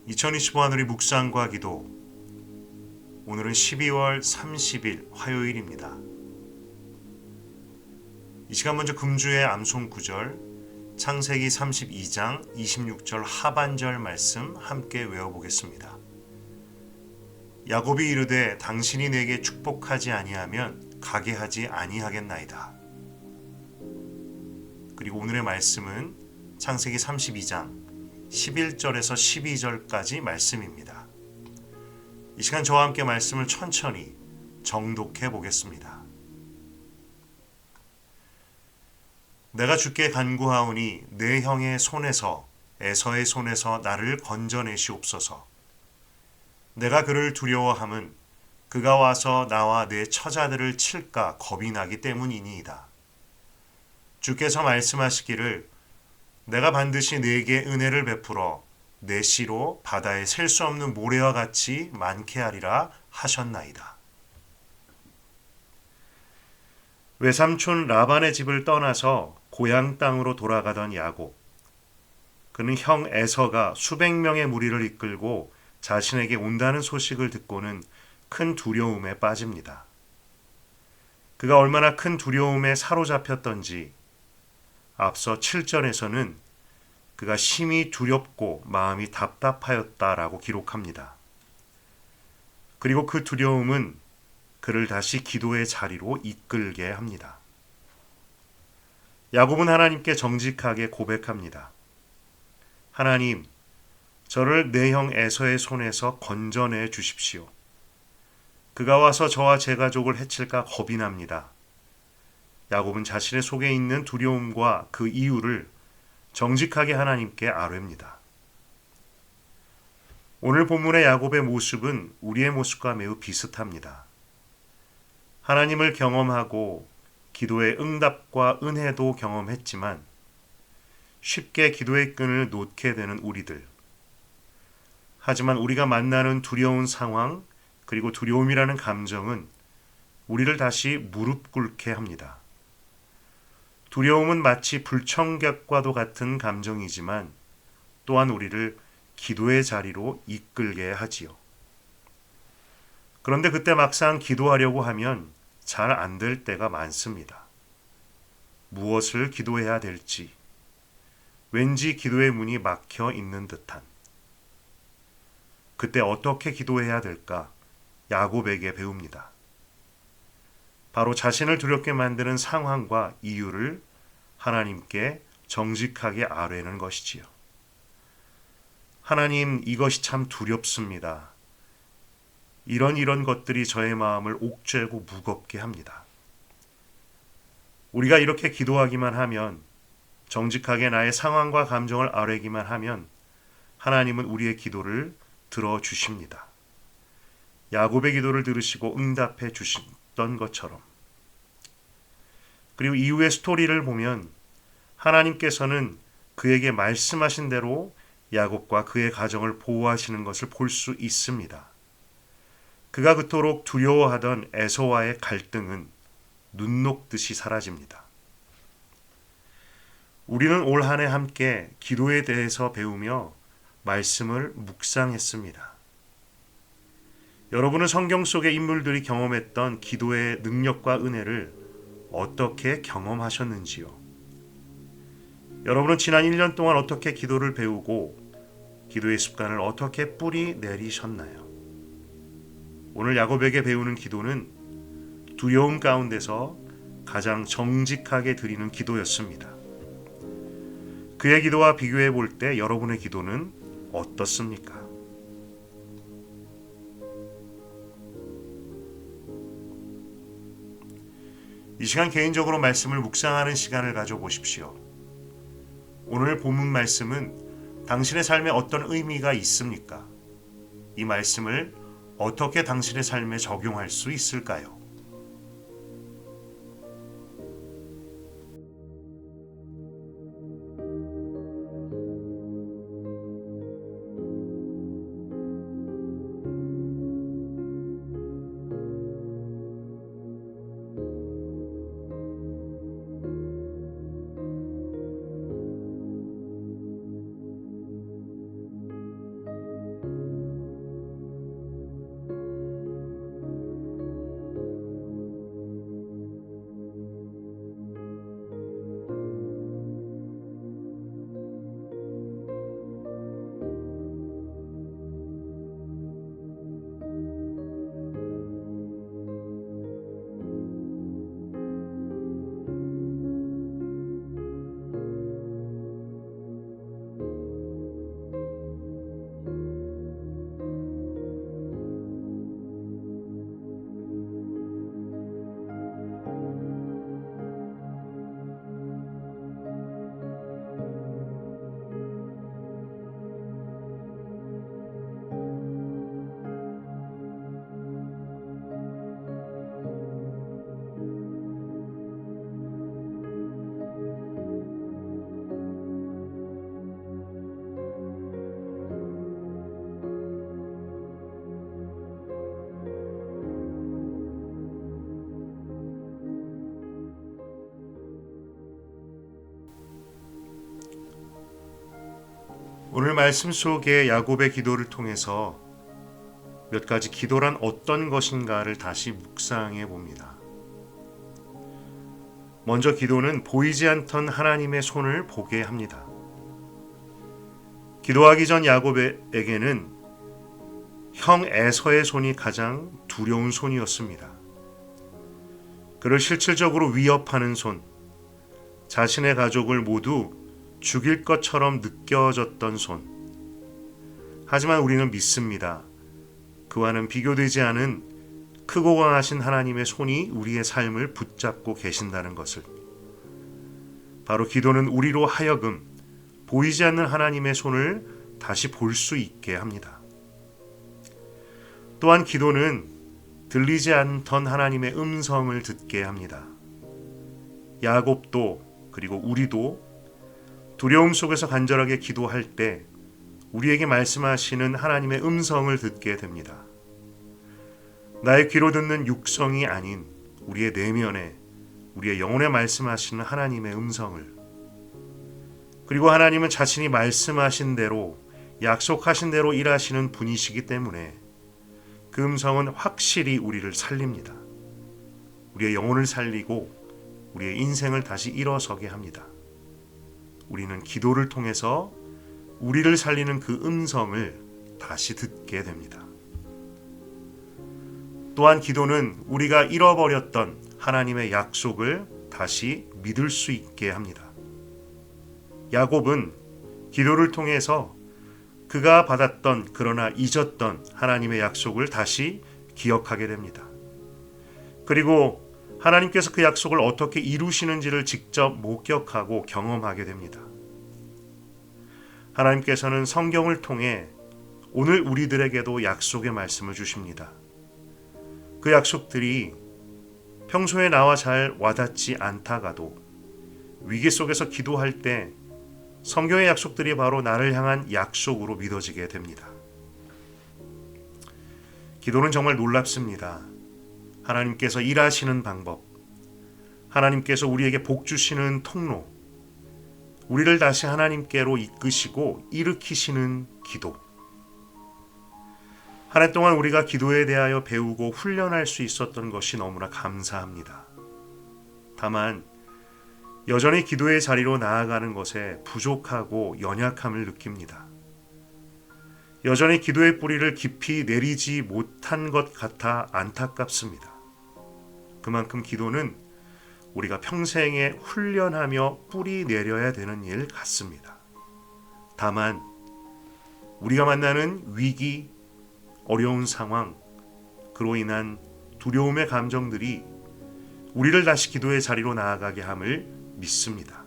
2025 하늘의 묵상과 기도. 오늘은 12월 30일 화요일입니다. 이 시간 먼저 금주의 암송 구절 창세기 32장 26절 하반절 말씀 함께 외워보겠습니다. 야곱이 이르되 당신이 내게 축복하지 아니하면 가게 하지 아니하겠나이다. 그리고 오늘의 말씀은 창세기 32장 11절에서 12절까지 말씀입니다. 이 시간 저와 함께 말씀을 천천히 정독해 보겠습니다. 내가 주께 간구하오니 내 형의 손에서 에서의 손에서 나를 건져내시옵소서. 내가 그를 두려워함은 그가 와서 나와 내 처자들을 칠까 겁이 나기 때문이니이다. 주께서 말씀하시기를 내가 반드시 네게 은혜를 베풀어 내 씨로 바다에 셀 수 없는 모래와 같이 많게 하리라 하셨나이다. 외삼촌 라반의 집을 떠나서 고향 땅으로 돌아가던 야곱. 그는 형 에서가 수백 명의 무리를 이끌고 자신에게 온다는 소식을 듣고는 큰 두려움에 빠집니다. 그가 얼마나 큰 두려움에 사로잡혔던지 앞서 7절에서는 그가 심히 두렵고 마음이 답답하였다라고 기록합니다. 그리고 그 두려움은 그를 다시 기도의 자리로 이끌게 합니다. 야곱은 하나님께 정직하게 고백합니다. 하나님, 저를 내 형 에서의 손에서 건져내 주십시오. 그가 와서 저와 제 가족을 해칠까 겁이 납니다. 야곱은 자신의 속에 있는 두려움과 그 이유를 정직하게 하나님께 아뢰입니다. 오늘 본문의 야곱의 모습은 우리의 모습과 매우 비슷합니다. 하나님을 경험하고 기도의 응답과 은혜도 경험했지만 쉽게 기도의 끈을 놓게 되는 우리들. 하지만 우리가 만나는 두려운 상황 그리고 두려움이라는 감정은 우리를 다시 무릎 꿇게 합니다. 두려움은 마치 불청객과도 같은 감정이지만 또한 우리를 기도의 자리로 이끌게 하지요. 그런데 그때 막상 기도하려고 하면 잘 안 될 때가 많습니다. 무엇을 기도해야 될지, 왠지 기도의 문이 막혀 있는 듯한. 그때 어떻게 기도해야 될까? 야곱에게 배웁니다. 바로 자신을 두렵게 만드는 상황과 이유를 하나님께 정직하게 아뢰는 것이지요. 하나님, 이것이 참 두렵습니다. 이런 것들이 저의 마음을 옥죄고 무겁게 합니다. 우리가 이렇게 기도하기만 하면, 정직하게 나의 상황과 감정을 아뢰기만 하면 하나님은 우리의 기도를 들어주십니다. 야곱의 기도를 들으시고 응답해 주셨던 것처럼. 그리고 이후의 스토리를 보면 하나님께서는 그에게 말씀하신 대로 야곱과 그의 가정을 보호하시는 것을 볼 수 있습니다. 그가 그토록 두려워하던 에서와의 갈등은 눈 녹듯이 사라집니다. 우리는 올 한 해 함께 기도에 대해서 배우며 말씀을 묵상했습니다. 여러분은 성경 속의 인물들이 경험했던 기도의 능력과 은혜를 어떻게 경험하셨는지요? 여러분은 지난 1년 동안 어떻게 기도를 배우고 기도의 습관을 어떻게 뿌리 내리셨나요? 오늘 야곱에게 배우는 기도는 두려움 가운데서 가장 정직하게 드리는 기도였습니다. 그의 기도와 비교해 볼 때 여러분의 기도는 어떻습니까? 이 시간 개인적으로 말씀을 묵상하는 시간을 가져보십시오. 오늘 본문 말씀은 당신의 삶에 어떤 의미가 있습니까? 이 말씀을 어떻게 당신의 삶에 적용할 수 있을까요? 오늘 말씀 속에 야곱의 기도를 통해서 몇 가지 기도란 어떤 것인가를 다시 묵상해 봅니다. 먼저 기도는 보이지 않던 하나님의 손을 보게 합니다. 기도하기 전 야곱에게는 형 에서의 손이 가장 두려운 손이었습니다. 그를 실질적으로 위협하는 손, 자신의 가족을 모두 죽일 것처럼 느껴졌던 손. 하지만 우리는 믿습니다. 그와는 비교되지 않은 크고 강하신 하나님의 손이 우리의 삶을 붙잡고 계신다는 것을. 바로 기도는 우리로 하여금 보이지 않는 하나님의 손을 다시 볼 수 있게 합니다. 또한 기도는 들리지 않던 하나님의 음성을 듣게 합니다. 야곱도 그리고 우리도 두려움 속에서 간절하게 기도할 때 우리에게 말씀하시는 하나님의 음성을 듣게 됩니다. 나의 귀로 듣는 육성이 아닌 우리의 내면에, 우리의 영혼에 말씀하시는 하나님의 음성을. 그리고 하나님은 자신이 말씀하신 대로, 약속하신 대로 일하시는 분이시기 때문에 그 음성은 확실히 우리를 살립니다. 우리의 영혼을 살리고 우리의 인생을 다시 일어서게 합니다. 우리는 기도를 통해서 우리를 살리는 그 음성을 다시 듣게 됩니다. 또한 기도는 우리가 잃어버렸던 하나님의 약속을 다시 믿을 수 있게 합니다. 야곱은 기도를 통해서 그가 받았던 그러나 잊었던 하나님의 약속을 다시 기억하게 됩니다. 그리고 하나님께서 그 약속을 어떻게 이루시는지를 직접 목격하고 경험하게 됩니다. 하나님께서는 성경을 통해 오늘 우리들에게도 약속의 말씀을 주십니다. 그 약속들이 평소에 나와 잘 와닿지 않다가도 위기 속에서 기도할 때 성경의 약속들이 바로 나를 향한 약속으로 믿어지게 됩니다. 기도는 정말 놀랍습니다. 하나님께서 일하시는 방법, 하나님께서 우리에게 복 주시는 통로, 우리를 다시 하나님께로 이끄시고 일으키시는 기도. 한 해 동안 우리가 기도에 대하여 배우고 훈련할 수 있었던 것이 너무나 감사합니다. 다만 여전히 기도의 자리로 나아가는 것에 부족하고 연약함을 느낍니다. 여전히 기도의 뿌리를 깊이 내리지 못한 것 같아 안타깝습니다. 그만큼 기도는 우리가 평생에 훈련하며 뿌리 내려야 되는 일 같습니다. 다만 우리가 만나는 위기, 어려운 상황, 그로 인한 두려움의 감정들이 우리를 다시 기도의 자리로 나아가게 함을 믿습니다.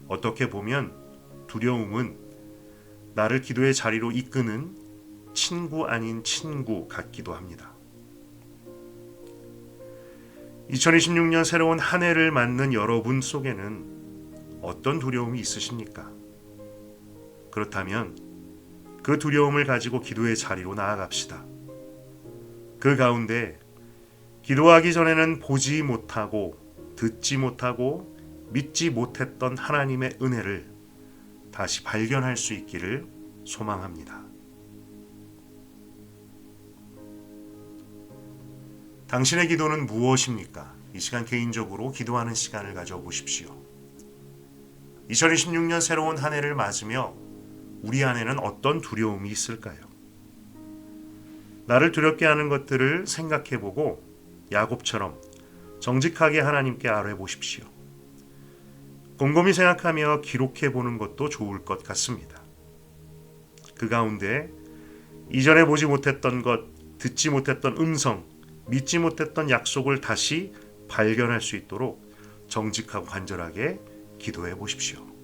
어떻게 보면 두려움은 나를 기도의 자리로 이끄는 친구 아닌 친구 같기도 합니다. 2026년 새로운 한 해를 맞는 여러분 속에는 어떤 두려움이 있으십니까? 그렇다면 그 두려움을 가지고 기도의 자리로 나아갑시다. 그 가운데 기도하기 전에는 보지 못하고 듣지 못하고 믿지 못했던 하나님의 은혜를 다시 발견할 수 있기를 소망합니다. 당신의 기도는 무엇입니까? 이 시간 개인적으로 기도하는 시간을 가져보십시오. 2026년 새로운 한 해를 맞으며 우리 안에는 어떤 두려움이 있을까요? 나를 두렵게 하는 것들을 생각해보고 야곱처럼 정직하게 하나님께 아뢰보십시오. 곰곰이 생각하며 기록해보는 것도 좋을 것 같습니다. 그 가운데 이전에 보지 못했던 것, 듣지 못했던 음성, 믿지 못했던 약속을 다시 발견할 수 있도록 정직하고 간절하게 기도해 보십시오.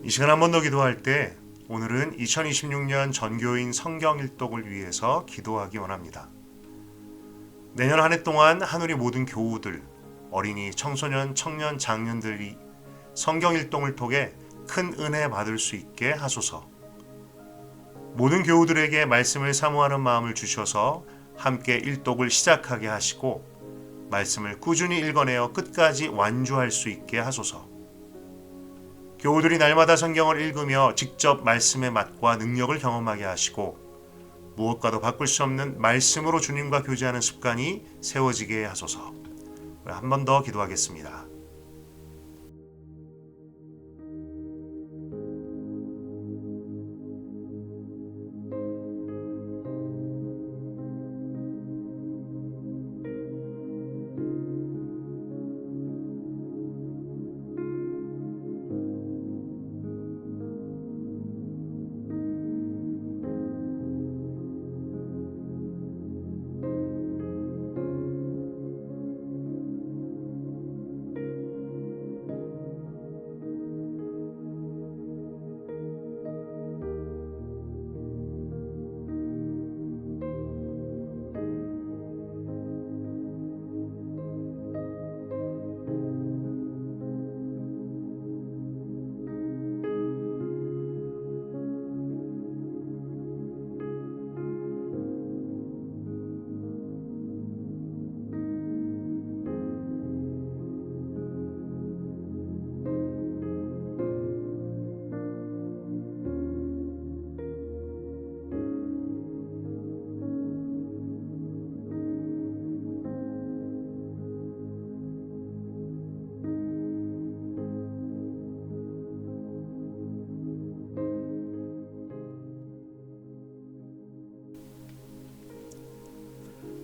이 시간 한 번 더 기도할 때 오늘은 2026년 전교인 성경 일독을 위해서 기도하기 원합니다. 내년 한 해 동안 하늘이 모든 교우들, 어린이, 청소년, 청년, 장년들이 성경 일독을 통해 큰 은혜 받을 수 있게 하소서. 모든 교우들에게 말씀을 사모하는 마음을 주셔서 함께 일독을 시작하게 하시고 말씀을 꾸준히 읽어내어 끝까지 완주할 수 있게 하소서. 교우들이 날마다 성경을 읽으며 직접 말씀의 맛과 능력을 경험하게 하시고 무엇과도 바꿀 수 없는 말씀으로 주님과 교제하는 습관이 세워지게 하소서. 한 번 더 기도하겠습니다.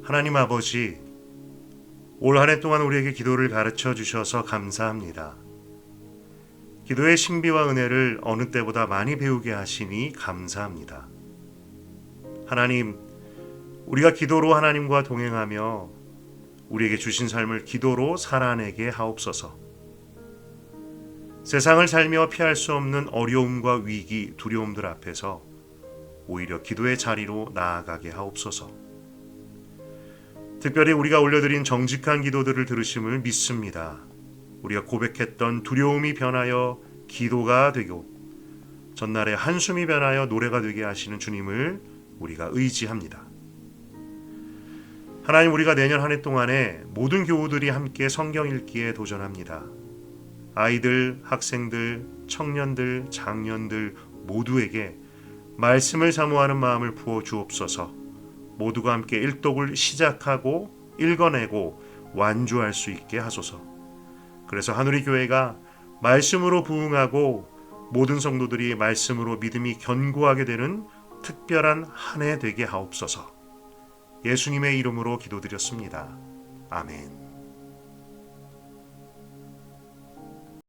하나님 아버지, 올 한 해 동안 우리에게 기도를 가르쳐 주셔서 감사합니다. 기도의 신비와 은혜를 어느 때보다 많이 배우게 하시니 감사합니다. 하나님, 우리가 기도로 하나님과 동행하며 우리에게 주신 삶을 기도로 살아내게 하옵소서. 세상을 살며 피할 수 없는 어려움과 위기, 두려움들 앞에서 오히려 기도의 자리로 나아가게 하옵소서. 특별히 우리가 올려드린 정직한 기도들을 들으심을 믿습니다. 우리가 고백했던 두려움이 변하여 기도가 되고 전날의 한숨이 변하여 노래가 되게 하시는 주님을 우리가 의지합니다. 하나님, 우리가 내년 한 해 동안에 모든 교우들이 함께 성경 읽기에 도전합니다. 아이들, 학생들, 청년들, 장년들 모두에게 말씀을 사모하는 마음을 부어 주옵소서. 모두가 함께 일독을 시작하고 읽어내고 완주할 수 있게 하소서. 그래서 하누리 교회가 말씀으로 부흥하고 모든 성도들이 말씀으로 믿음이 견고하게 되는 특별한 한 해 되게 하옵소서. 예수님의 이름으로 기도드렸습니다. 아멘.